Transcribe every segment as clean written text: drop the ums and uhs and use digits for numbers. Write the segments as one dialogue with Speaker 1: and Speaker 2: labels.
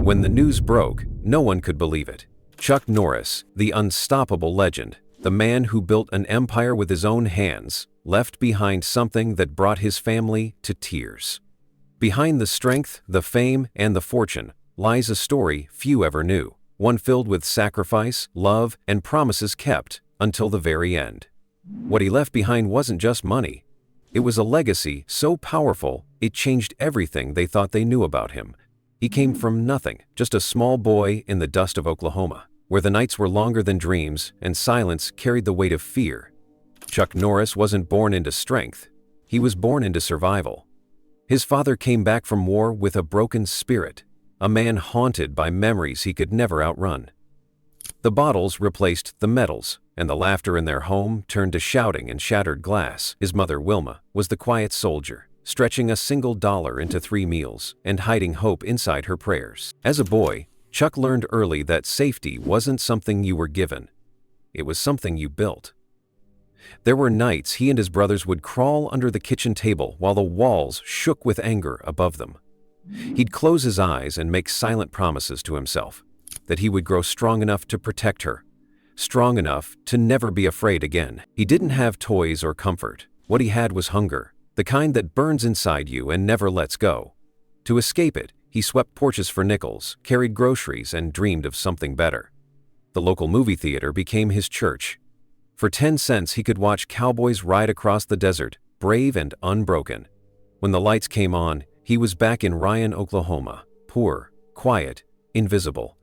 Speaker 1: When the news broke, no one could believe it. Chuck Norris, the unstoppable legend, the man who built an empire with his own hands, left behind something that brought his family to tears. Behind the strength, the fame, and the fortune lies a story few ever knew, one filled with sacrifice, love, and promises kept until the very end. What he left behind wasn't just money. It was a legacy so powerful it changed everything they thought they knew about him. He came from nothing, just a small boy in the dust of Oklahoma, where the nights were longer than dreams and silence carried the weight of fear. Chuck Norris wasn't born into strength. He was born into survival. His father came back from war with a broken spirit, a man haunted by memories he could never outrun. The bottles replaced the medals, and the laughter in their home turned to shouting and shattered glass. His mother, Wilma, was the quiet soldier, stretching a single dollar into 3 meals and hiding hope inside her prayers. As a boy, Chuck learned early that safety wasn't something you were given. It was something you built. There were nights he and his brothers would crawl under the kitchen table while the walls shook with anger above them. He'd close his eyes and make silent promises to himself that he would grow strong enough to protect her, strong enough to never be afraid again. He didn't have toys or comfort. What he had was hunger, the kind that burns inside you and never lets go. To escape it, he swept porches for nickels, carried groceries, and dreamed of something better. The local movie theater became his church. For 10 cents he could watch cowboys ride across the desert, brave and unbroken. When the lights came on, he was back in Ryan, Oklahoma, poor, quiet, invisible.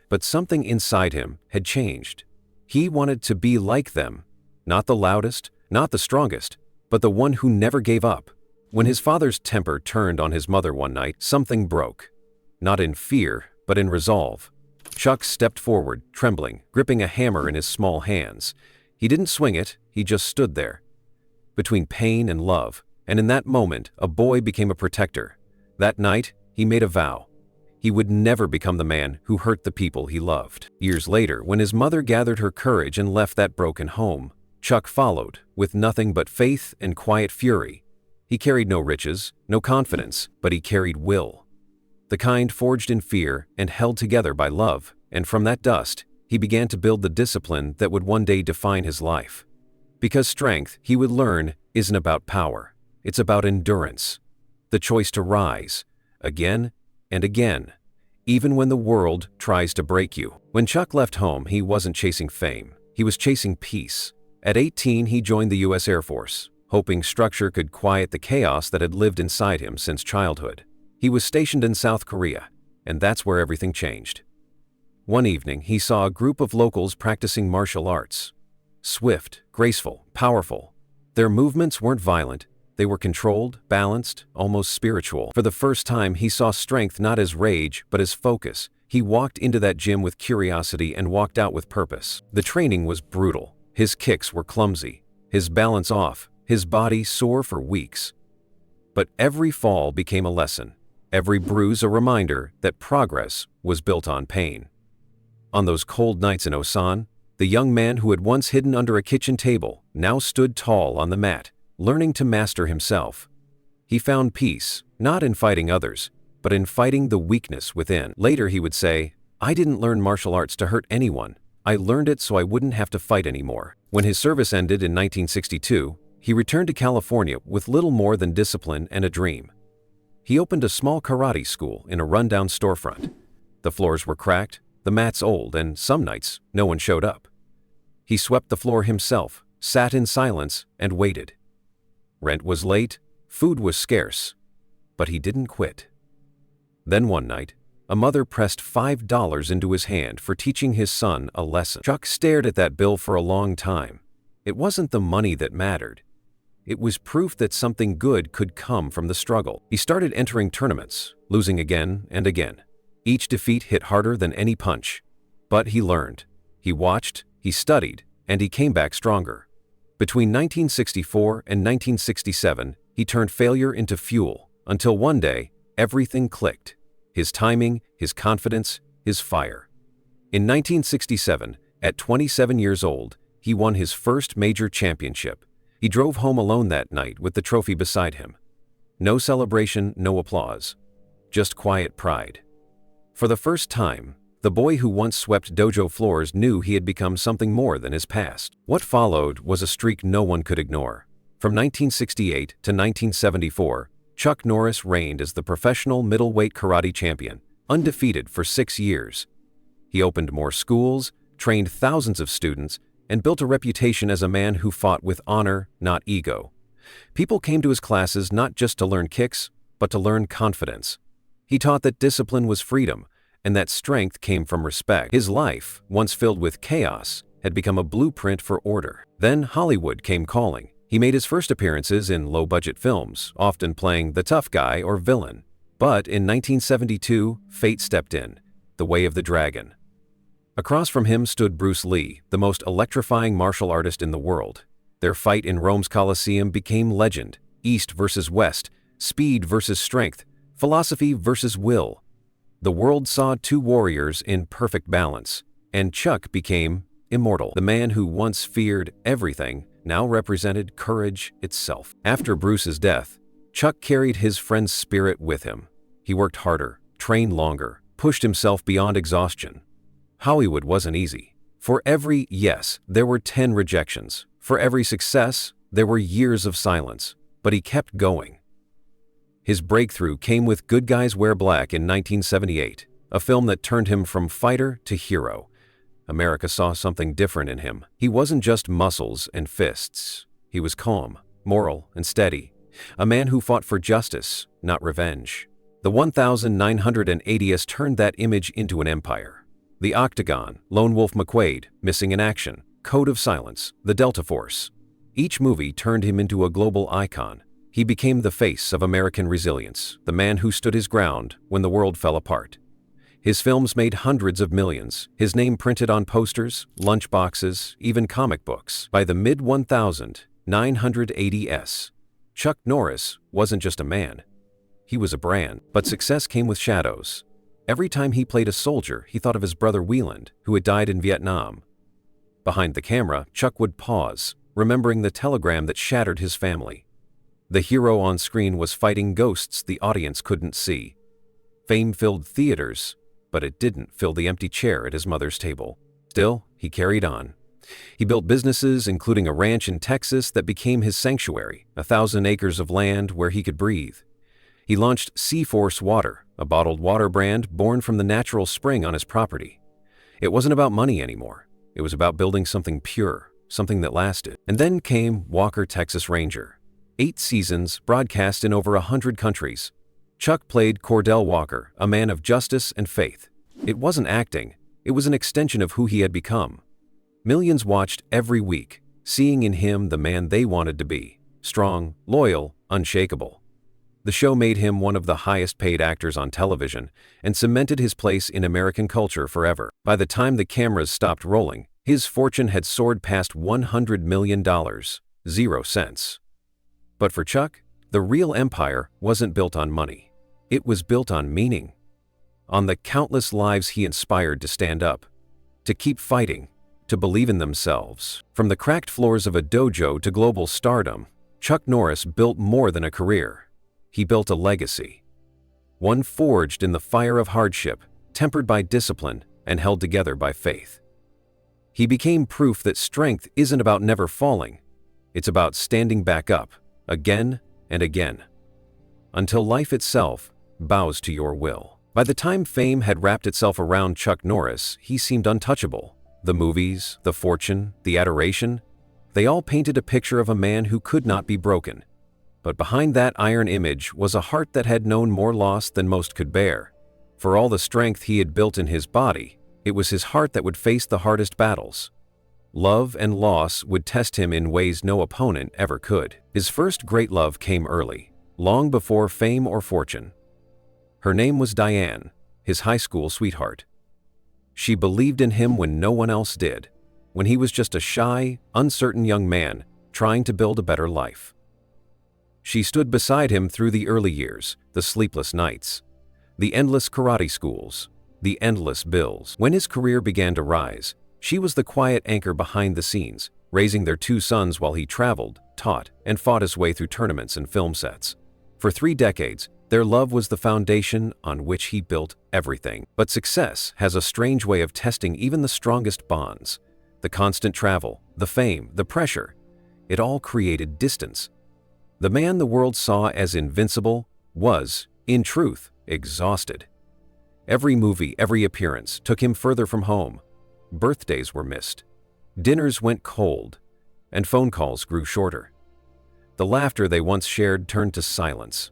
Speaker 1: But something inside him had changed. He wanted to be like them, not the loudest, not the strongest, but the one who never gave up. When his father's temper turned on his mother one night, something broke. Not in fear, but in resolve. Chuck stepped forward, trembling, gripping a hammer in his small hands. He didn't swing it, he just stood there, between pain and love, and in that moment, a boy became a protector. That night, he made a vow. He would never become the man who hurt the people he loved. Years later, when his mother gathered her courage and left that broken home, Chuck followed, with nothing but faith and quiet fury. He carried no riches, no confidence, but he carried will. The kind forged in fear and held together by love, and from that dust, he began to build the discipline that would one day define his life. Because strength, he would learn, isn't about power. It's about endurance. The choice to rise, again and again, even when the world tries to break you. When Chuck left home, he wasn't chasing fame. He was chasing peace. At 18, he joined the U.S. Air Force, hoping structure could quiet the chaos that had lived inside him since childhood. He was stationed in South Korea, and that's where everything changed. One evening, he saw a group of locals practicing martial arts. Swift, graceful, powerful. Their movements weren't violent. They were controlled, balanced, almost spiritual. For the first time, he saw strength not as rage, but as focus. He walked into that gym with curiosity and walked out with purpose. The training was brutal. His kicks were clumsy, his balance off, his body sore for weeks. But every fall became a lesson, every bruise a reminder that progress was built on pain. On those cold nights in Osan, the young man who had once hidden under a kitchen table now stood tall on the mat, learning to master himself. He found peace, not in fighting others, but in fighting the weakness within. Later he would say, "I didn't learn martial arts to hurt anyone. I learned it so I wouldn't have to fight anymore." When his service ended in 1962, he returned to California with little more than discipline and a dream. He opened a small karate school in a rundown storefront. The floors were cracked, the mats old, and some nights no one showed up. He swept the floor himself, sat in silence, and waited. Rent was late, food was scarce, but he didn't quit. Then one night, a mother pressed $5 into his hand for teaching his son a lesson. Chuck stared at that bill for a long time. It wasn't the money that mattered. It was proof that something good could come from the struggle. He started entering tournaments, losing again and again. Each defeat hit harder than any punch. But he learned. He watched, he studied, and he came back stronger. Between 1964 and 1967, he turned failure into fuel, until one day, everything clicked. His timing, his confidence, his fire. In 1967, at 27 years old, he won his first major championship. He drove home alone that night with the trophy beside him. No celebration, no applause. Just quiet pride. For the first time, the boy who once swept dojo floors knew he had become something more than his past. What followed was a streak no one could ignore. From 1968 to 1974, Chuck Norris reigned as the professional middleweight karate champion, undefeated for 6 years. He opened more schools, trained thousands of students, and built a reputation as a man who fought with honor, not ego. People came to his classes not just to learn kicks, but to learn confidence. He taught that discipline was freedom, and that strength came from respect. His life, once filled with chaos, had become a blueprint for order. Then Hollywood came calling. He made his first appearances in low-budget films, often playing the tough guy or villain. But in 1972, fate stepped in, The Way of the Dragon. Across from him stood Bruce Lee, the most electrifying martial artist in the world. Their fight in Rome's Colosseum became legend. East versus West, speed versus strength, philosophy versus will. The world saw two warriors in perfect balance, and Chuck became immortal. The man who once feared everything now represented courage itself. After Bruce's death, Chuck carried his friend's spirit with him. He worked harder, trained longer, pushed himself beyond exhaustion. Hollywood wasn't easy. For every yes, there were 10 rejections. For every success, there were years of silence. But he kept going. His breakthrough came with Good Guys Wear Black in 1978, a film that turned him from fighter to hero. America saw something different in him. He wasn't just muscles and fists. He was calm, moral, and steady. A man who fought for justice, not revenge. The 1980s turned that image into an empire. The Octagon, Lone Wolf McQuade, Missing in Action, Code of Silence, The Delta Force. Each movie turned him into a global icon. He became the face of American resilience, the man who stood his ground when the world fell apart. His films made hundreds of millions, his name printed on posters, lunchboxes, even comic books. By the mid-1980s, Chuck Norris wasn't just a man. He was a brand. But success came with shadows. Every time he played a soldier, he thought of his brother Wieland, who had died in Vietnam. Behind the camera, Chuck would pause, remembering the telegram that shattered his family. The hero on screen was fighting ghosts the audience couldn't see. Fame filled theaters, but it didn't fill the empty chair at his mother's table. Still, he carried on. He built businesses, including a ranch in Texas that became his sanctuary, 1,000 acres of land where he could breathe. He launched Sea-Force Water, a bottled water brand born from the natural spring on his property. It wasn't about money anymore. It was about building something pure, something that lasted. And then came Walker, Texas Ranger. 8 seasons, broadcast in over 100 countries. Chuck played Cordell Walker, a man of justice and faith. It wasn't acting. It was an extension of who he had become. Millions watched every week, seeing in him the man they wanted to be. Strong, loyal, unshakable. The show made him one of the highest-paid actors on television and cemented his place in American culture forever. By the time the cameras stopped rolling, his fortune had soared past $100 million, 0 cents. But for Chuck, the real empire wasn't built on money. It was built on meaning. On the countless lives he inspired to stand up, to keep fighting, to believe in themselves. From the cracked floors of a dojo to global stardom, Chuck Norris built more than a career. He built a legacy. One forged in the fire of hardship, tempered by discipline, and held together by faith. He became proof that strength isn't about never falling. It's about standing back up, again and again, until life itself bows to your will. By the time fame had wrapped itself around Chuck Norris, he seemed untouchable. The movies, the fortune, the adoration, they all painted a picture of a man who could not be broken. But behind that iron image was a heart that had known more loss than most could bear. For all the strength he had built in his body, it was his heart that would face the hardest battles. Love and loss would test him in ways no opponent ever could. His first great love came early, long before fame or fortune. Her name was Diane, his high school sweetheart. She believed in him when no one else did, when he was just a shy, uncertain young man trying to build a better life. She stood beside him through the early years, the sleepless nights, the endless karate schools, the endless bills. When his career began to rise, she was the quiet anchor behind the scenes, raising their 2 sons while he traveled, taught, and fought his way through tournaments and film sets. For 3 decades, Their love was the foundation on which he built everything. But success has a strange way of testing even the strongest bonds. The constant travel, the fame, the pressure, it all created distance. The man the world saw as invincible was, in truth, exhausted. Every movie, every appearance took him further from home. Birthdays were missed. Dinners went cold, and phone calls grew shorter. The laughter they once shared turned to silence.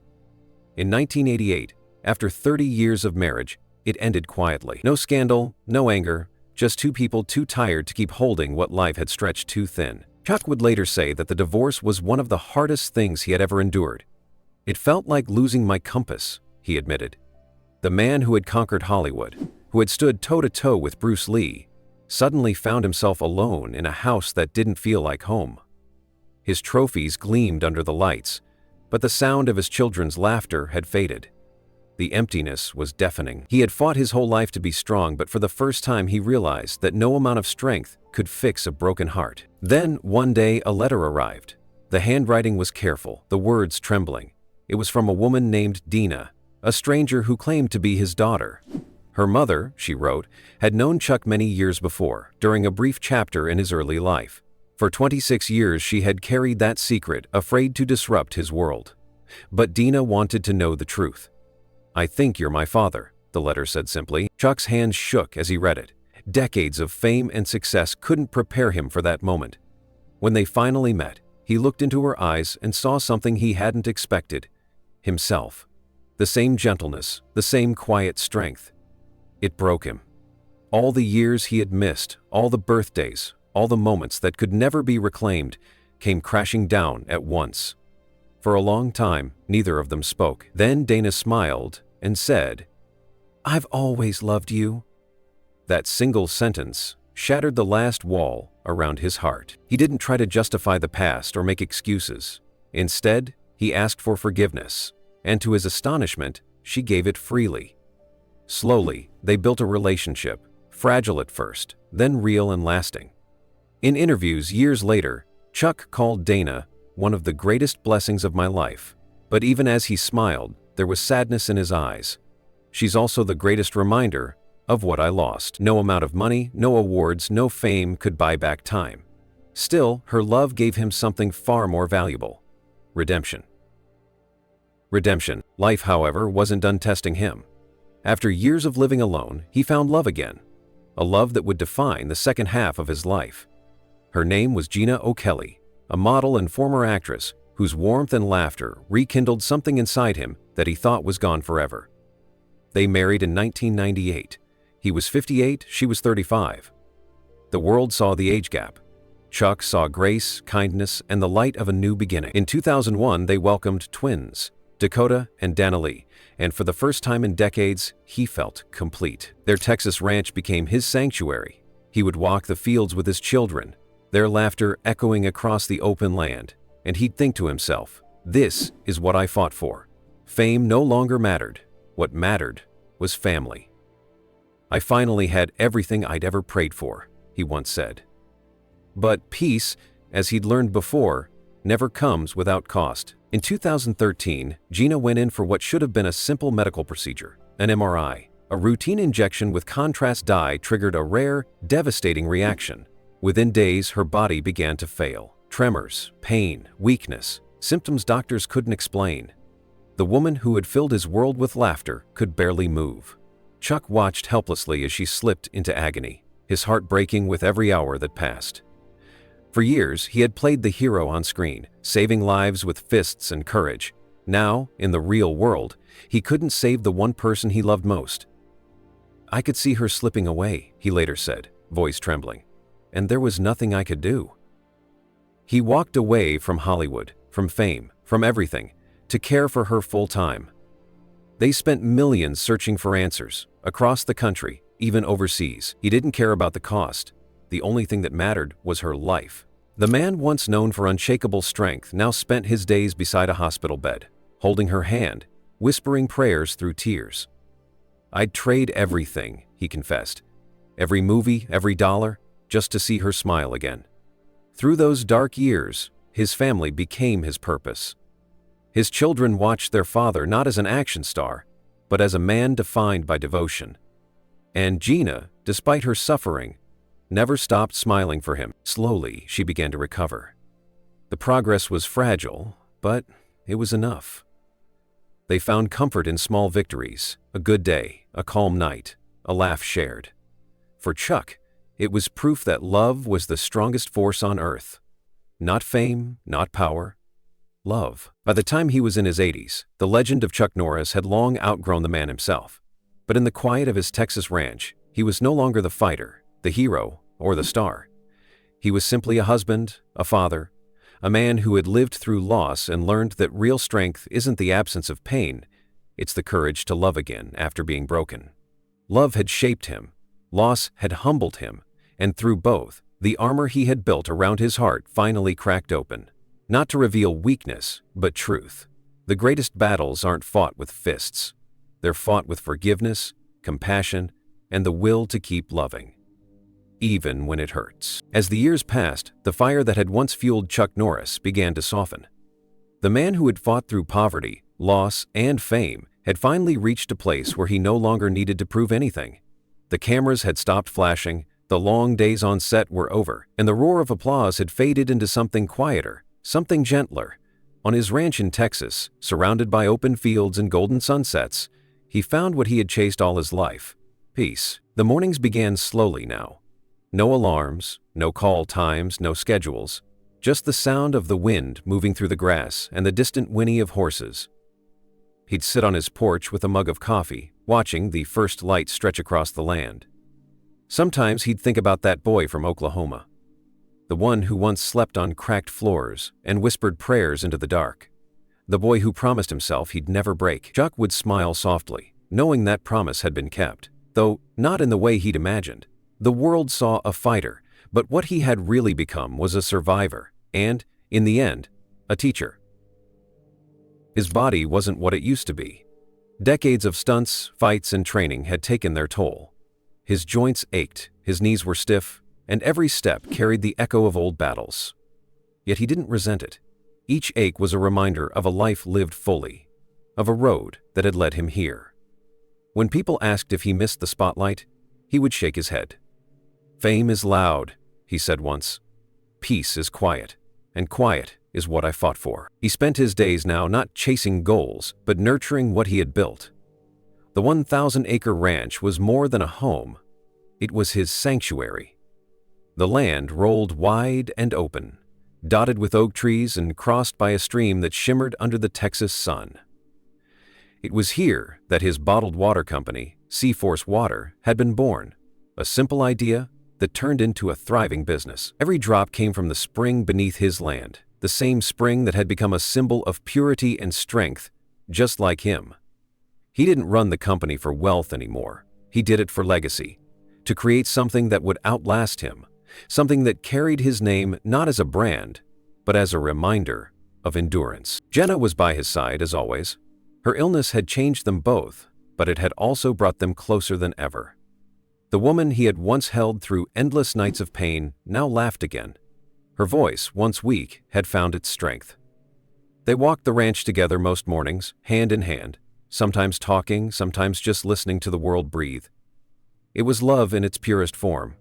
Speaker 1: In 1988, after 30 years of marriage, it ended quietly. No scandal, no anger, just two people too tired to keep holding what life had stretched too thin. Chuck would later say that the divorce was one of the hardest things he had ever endured. "It felt like losing my compass," he admitted. The man who had conquered Hollywood, who had stood toe-to-toe with Bruce Lee, suddenly found himself alone in a house that didn't feel like home. His trophies gleamed under the lights, but the sound of his children's laughter had faded. The emptiness was deafening. He had fought his whole life to be strong, but for the first time he realized that no amount of strength could fix a broken heart. Then, one day, a letter arrived. The handwriting was careful, the words trembling. It was from a woman named Dina, a stranger who claimed to be his daughter. Her mother, she wrote, had known Chuck many years before, during a brief chapter in his early life. For 26 years she had carried that secret, afraid to disrupt his world. But Dina wanted to know the truth. "I think you're my father," the letter said simply. Chuck's hands shook as he read it. Decades of fame and success couldn't prepare him for that moment. When they finally met, he looked into her eyes and saw something he hadn't expected: himself. The same gentleness, the same quiet strength. It broke him. All the years he had missed, all the birthdays, all the moments that could never be reclaimed, came crashing down at once. For a long time, neither of them spoke. Then Dana smiled and said, "I've always loved you." That single sentence shattered the last wall around his heart. He didn't try to justify the past or make excuses. Instead, he asked for forgiveness, and to his astonishment, she gave it freely. Slowly, they built a relationship, fragile at first, then real and lasting. In interviews years later, Chuck called Dana one of the greatest blessings of my life. But even as he smiled, there was sadness in his eyes. "She's also the greatest reminder of what I lost. No amount of money, no awards, no fame could buy back time. Still, her love gave him something far more valuable: redemption." Redemption. Life, however, wasn't done testing him. After years of living alone, he found love again. A love that would define the second half of his life. Her name was Gina O'Kelly, a model and former actress whose warmth and laughter rekindled something inside him that he thought was gone forever. They married in 1998. He was 58, she was 35. The world saw the age gap. Chuck saw grace, kindness, and the light of a new beginning. In 2001, they welcomed twins, Dakota and Danilee, and for the first time in decades, he felt complete. Their Texas ranch became his sanctuary. He would walk the fields with his children, their laughter echoing across the open land, and he'd think to himself, "This is what I fought for." Fame no longer mattered. What mattered was family. "I finally had everything I'd ever prayed for," he once said. But peace, as he'd learned before, never comes without cost. In 2013, Gina went in for what should have been a simple medical procedure, an MRI. A routine injection with contrast dye triggered a rare, devastating reaction. Within days, her body began to fail. Tremors, pain, weakness, symptoms doctors couldn't explain. The woman who had filled his world with laughter could barely move. Chuck watched helplessly as she slipped into agony, his heart breaking with every hour that passed. For years, he had played the hero on screen, saving lives with fists and courage. Now, in the real world, he couldn't save the one person he loved most. "I could see her slipping away," he later said, voice trembling, "and there was nothing I could do." He walked away from Hollywood, from fame, from everything, to care for her full time. They spent millions searching for answers, across the country, even overseas. He didn't care about the cost. The only thing that mattered was her life. The man once known for unshakable strength now spent his days beside a hospital bed, holding her hand, whispering prayers through tears. "I'd trade everything," he confessed. "Every movie, every dollar, just to see her smile again." Through those dark years, his family became his purpose. His children watched their father not as an action star, but as a man defined by devotion. And Gina, despite her suffering, never stopped smiling for him. Slowly, she began to recover. The progress was fragile, but it was enough. They found comfort in small victories, a good day, a calm night, a laugh shared. For Chuck, it was proof that love was the strongest force on earth. Not fame, not power. Love. By the time he was in his 80s, the legend of Chuck Norris had long outgrown the man himself. But in the quiet of his Texas ranch, he was no longer the fighter, the hero, or the star. He was simply a husband, a father, a man who had lived through loss and learned that real strength isn't the absence of pain, it's the courage to love again after being broken. Love had shaped him, loss had humbled him, and through both, the armor he had built around his heart finally cracked open. Not to reveal weakness, but truth. The greatest battles aren't fought with fists. They're fought with forgiveness, compassion, and the will to keep loving, even when it hurts. As the years passed, the fire that had once fueled Chuck Norris began to soften. The man who had fought through poverty, loss, and fame had finally reached a place where he no longer needed to prove anything. The cameras had stopped flashing, the long days on set were over, and the roar of applause had faded into something quieter, something gentler. On his ranch in Texas, surrounded by open fields and golden sunsets, he found what he had chased all his life: peace. The mornings began slowly now. No alarms, no call times, no schedules, just the sound of the wind moving through the grass and the distant whinny of horses. He'd sit on his porch with a mug of coffee, watching the first light stretch across the land. Sometimes he'd think about that boy from Oklahoma, the one who once slept on cracked floors and whispered prayers into the dark, the boy who promised himself he'd never break. Chuck would smile softly, knowing that promise had been kept, though not in the way he'd imagined. The world saw a fighter, but what he had really become was a survivor and, in the end, a teacher. His body wasn't what it used to be. Decades of stunts, fights, and training had taken their toll. His joints ached, his knees were stiff, and every step carried the echo of old battles. Yet he didn't resent it. Each ache was a reminder of a life lived fully, of a road that had led him here. When people asked if he missed the spotlight, he would shake his head. "Fame is loud," he said once. "Peace is quiet, and quiet is what I fought for." He spent his days now not chasing goals, but nurturing what he had built. The 1,000-acre ranch was more than a home. It was his sanctuary. The land rolled wide and open, dotted with oak trees and crossed by a stream that shimmered under the Texas sun. It was here that his bottled water company, Seaforce Water, had been born, a simple idea that turned into a thriving business. Every drop came from the spring beneath his land, the same spring that had become a symbol of purity and strength, just like him. He didn't run the company for wealth anymore. He did it for legacy, to create something that would outlast him, something that carried his name not as a brand, but as a reminder of endurance. Jenna was by his side as always. Her illness had changed them both, but it had also brought them closer than ever. The woman he had once held through endless nights of pain now laughed again. Her voice, once weak, had found its strength. They walked the ranch together most mornings, hand in hand, sometimes talking, sometimes just listening to the world breathe. It was love in its purest form.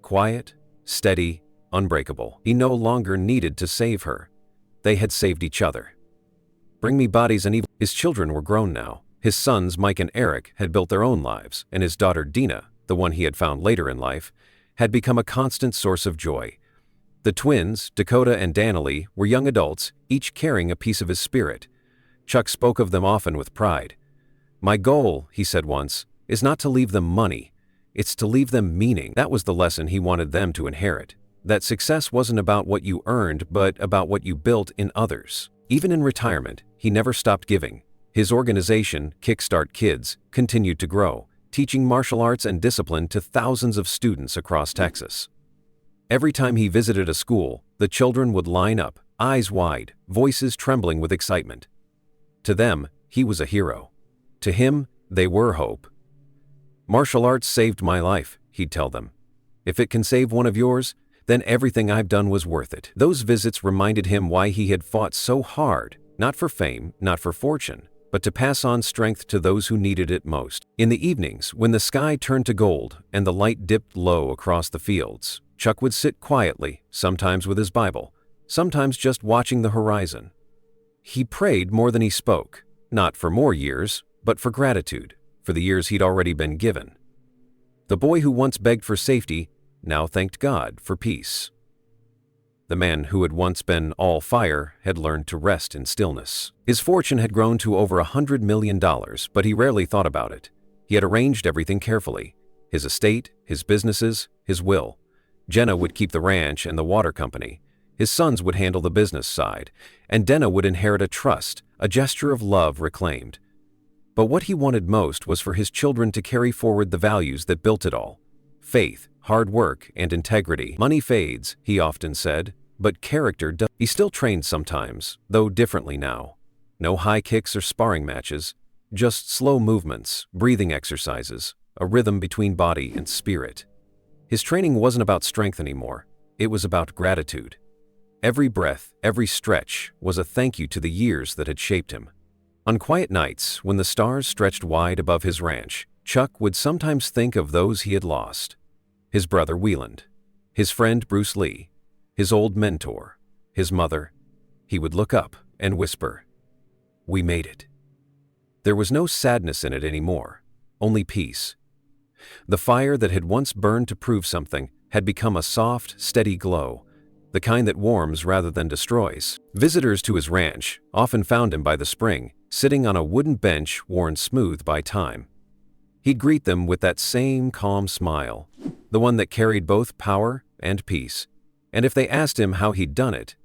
Speaker 1: Quiet, steady, unbreakable. He no longer needed to save her. They had saved each other. Bring me bodies and evil. His children were grown now. His sons, Mike and Eric, had built their own lives, and his daughter Dina, the one he had found later in life, had become a constant source of joy. The twins, Dakota and Danilee, were young adults, each carrying a piece of his spirit. Chuck spoke of them often with pride. "My goal," he said once, "is not to leave them money. It's to leave them meaning." That was the lesson he wanted them to inherit. That success wasn't about what you earned, but about what you built in others. Even in retirement, he never stopped giving. His organization, Kickstart Kids, continued to grow, teaching martial arts and discipline to thousands of students across Texas. Every time he visited a school, the children would line up, eyes wide, voices trembling with excitement. To them, he was a hero. To him, they were hope. "Martial arts saved my life," he'd tell them. "If it can save one of yours, then everything I've done was worth it." Those visits reminded him why he had fought so hard, Not for fame, not for fortune, but to pass on strength to those who needed it most. In the evenings, when the sky turned to gold and the light dipped low across the fields, Chuck would sit quietly, sometimes with his Bible, sometimes just watching the horizon. He prayed more than he spoke, not for more years, but for gratitude, for the years he'd already been given. The boy who once begged for safety now thanked God for peace. The man who had once been all fire had learned to rest in stillness. His fortune had grown to over $100 million, but he rarely thought about it. He had arranged everything carefully: his estate, his businesses, his will. Jenna would keep the ranch and the water company. His sons would handle the business side, and Denna would inherit a trust, a gesture of love reclaimed. But what he wanted most was for his children to carry forward the values that built it all: faith, hard work, and integrity. Money fades, he often said, but character does. He still trained sometimes, though differently now. No high kicks or sparring matches, just slow movements, breathing exercises, a rhythm between body and spirit. His training wasn't about strength anymore, it was about gratitude. Every breath, every stretch was a thank you to the years that had shaped him. On quiet nights, when the stars stretched wide above his ranch, Chuck would sometimes think of those he had lost. His brother Wieland, his friend Bruce Lee, his old mentor, his mother. He would look up and whisper, "We made it." There was no sadness in it anymore, only peace. The fire that had once burned to prove something had become a soft, steady glow, the kind that warms rather than destroys. Visitors to his ranch often found him by the spring, sitting on a wooden bench worn smooth by time. He'd greet them with that same calm smile, the one that carried both power and peace. And if they asked him how he'd done it,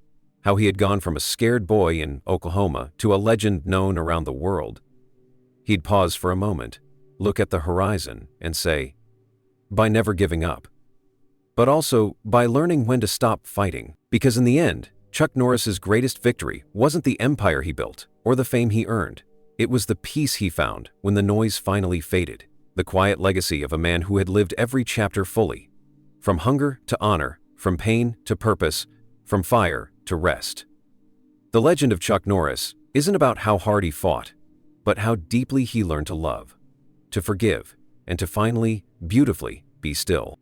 Speaker 1: how he had gone from a scared boy in Oklahoma to a legend known around the world, he'd pause for a moment, look at the horizon, and say, "By never giving up." But also by learning when to stop fighting. Because in the end, Chuck Norris's greatest victory wasn't the empire he built or the fame he earned. It was the peace he found when the noise finally faded, the quiet legacy of a man who had lived every chapter fully. From hunger to honor, from pain to purpose, from fire to rest. The legend of Chuck Norris isn't about how hard he fought, but how deeply he learned to love, to forgive, and to finally, beautifully, be still.